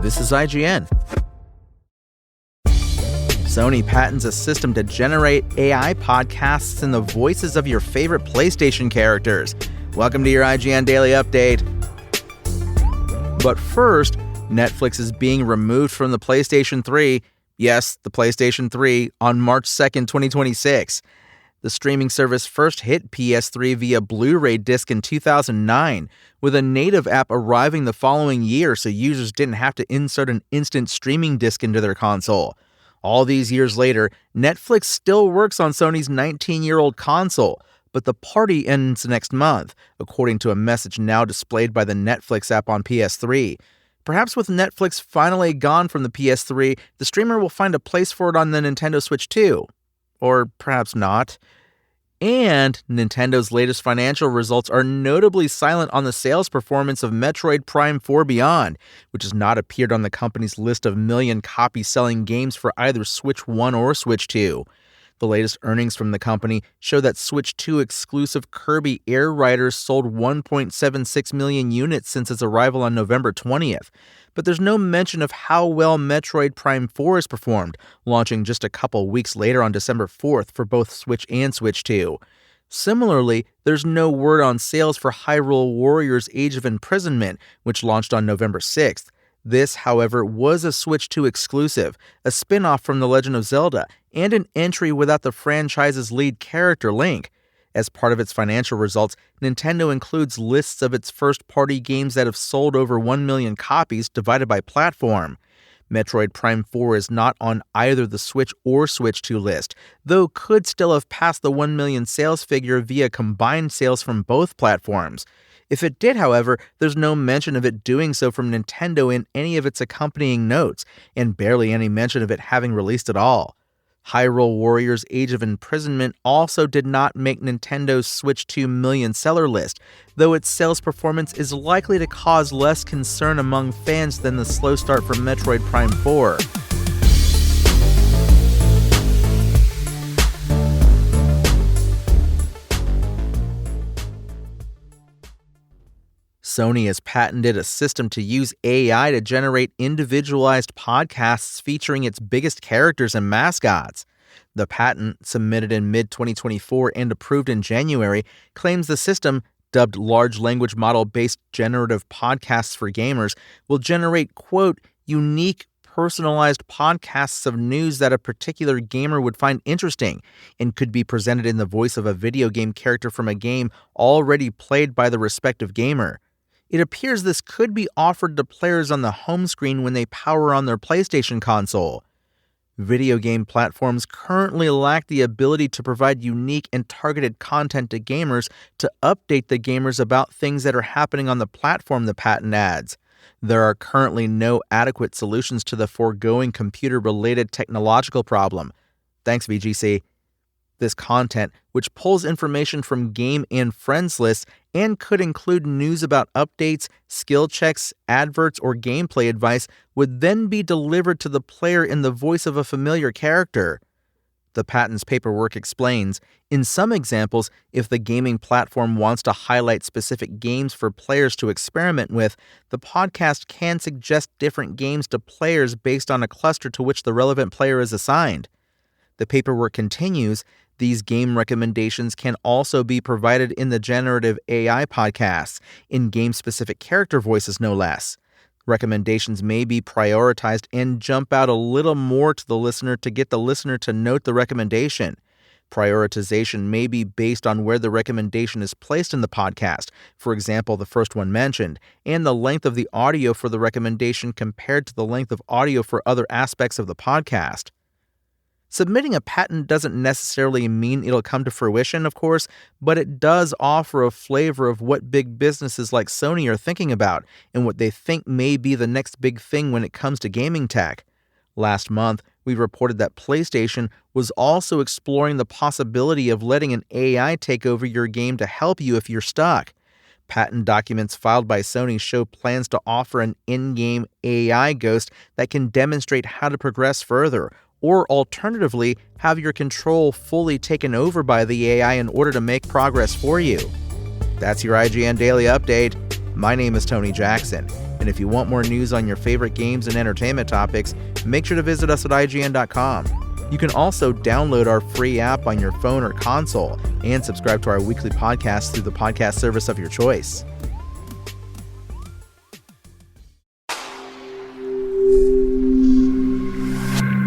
This is IGN. Sony patents a system to generate AI podcasts in the voices of your favorite PlayStation characters. Welcome to your IGN Daily Update. But first, Netflix is being removed from the PlayStation 3, yes, the PlayStation 3, on March 2nd, 2026. The streaming service first hit PS3 via Blu-ray disc in 2009, with a native app arriving the following year so users didn't have to insert an instant streaming disc into their console. All these years later, Netflix still works on Sony's 19-year-old console, but the party ends next month, according to a message now displayed by the Netflix app on PS3. Perhaps with Netflix finally gone from the PS3, the streamer will find a place for it on the Nintendo Switch too. Or perhaps not. And Nintendo's latest financial results are notably silent on the sales performance of Metroid Prime 4 Beyond, which has not appeared on the company's list of million-copy selling games for either Switch 1 or Switch 2. The latest earnings from the company show that Switch 2 exclusive Kirby Air Riders sold 1.76 million units since its arrival on November 20th. But there's no mention of how well Metroid Prime 4 has performed, launching just a couple weeks later on December 4th for both Switch and Switch 2. Similarly, there's no word on sales for Hyrule Warriors Age of Imprisonment, which launched on November 6th. This, however, was a Switch 2 exclusive, a spin-off from The Legend of Zelda, and an entry without the franchise's lead character, Link. As part of its financial results, Nintendo includes lists of its first-party games that have sold over 1 million copies divided by platform. Metroid Prime 4 is not on either the Switch or Switch 2 list, though could still have passed the 1 million sales figure via combined sales from both platforms. If it did, however, there's no mention of it doing so from Nintendo in any of its accompanying notes, and barely any mention of it having released at all. Hyrule Warriors Age of Imprisonment also did not make Nintendo's Switch 2 million seller list, though its sales performance is likely to cause less concern among fans than the slow start from Metroid Prime 4. Sony has patented a system to use AI to generate individualized podcasts featuring its biggest characters and mascots. The patent, submitted in mid-2024 and approved in January, claims the system, dubbed Large Language Model-Based Generative Podcasts for Gamers, will generate, quote, unique, personalized podcasts of news that a particular gamer would find interesting and could be presented in the voice of a video game character from a game already played by the respective gamer. It appears this could be offered to players on the home screen when they power on their PlayStation console. Video game platforms currently lack the ability to provide unique and targeted content to gamers to update the gamers about things that are happening on the platform, the patent adds. There are currently no adequate solutions to the foregoing computer-related technological problem. Thanks, VGC. This content, which pulls information from game and friends lists and could include news about updates, skill checks, adverts, or gameplay advice, would then be delivered to the player in the voice of a familiar character. The patent's paperwork explains, in some examples, if the gaming platform wants to highlight specific games for players to experiment with, the podcast can suggest different games to players based on a cluster to which the relevant player is assigned. The paperwork continues, these game recommendations can also be provided in the generative AI podcasts, in game-specific character voices no less. Recommendations may be prioritized and jump out a little more to the listener to get the listener to note the recommendation. Prioritization may be based on where the recommendation is placed in the podcast, for example, the first one mentioned, and the length of the audio for the recommendation compared to the length of audio for other aspects of the podcast. Submitting a patent doesn't necessarily mean it'll come to fruition, of course, but it does offer a flavor of what big businesses like Sony are thinking about and what they think may be the next big thing when it comes to gaming tech. Last month, we reported that PlayStation was also exploring the possibility of letting an AI take over your game to help you if you're stuck. Patent documents filed by Sony show plans to offer an in-game AI ghost that can demonstrate how to progress further, or alternatively, have your control fully taken over by the AI in order to make progress for you. That's your IGN Daily Update. My name is Tony Jackson, and if you want more news on your favorite games and entertainment topics, make sure to visit us at IGN.com. You can also download our free app on your phone or console and subscribe to our weekly podcast through the podcast service of your choice.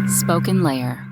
Spoken Layer.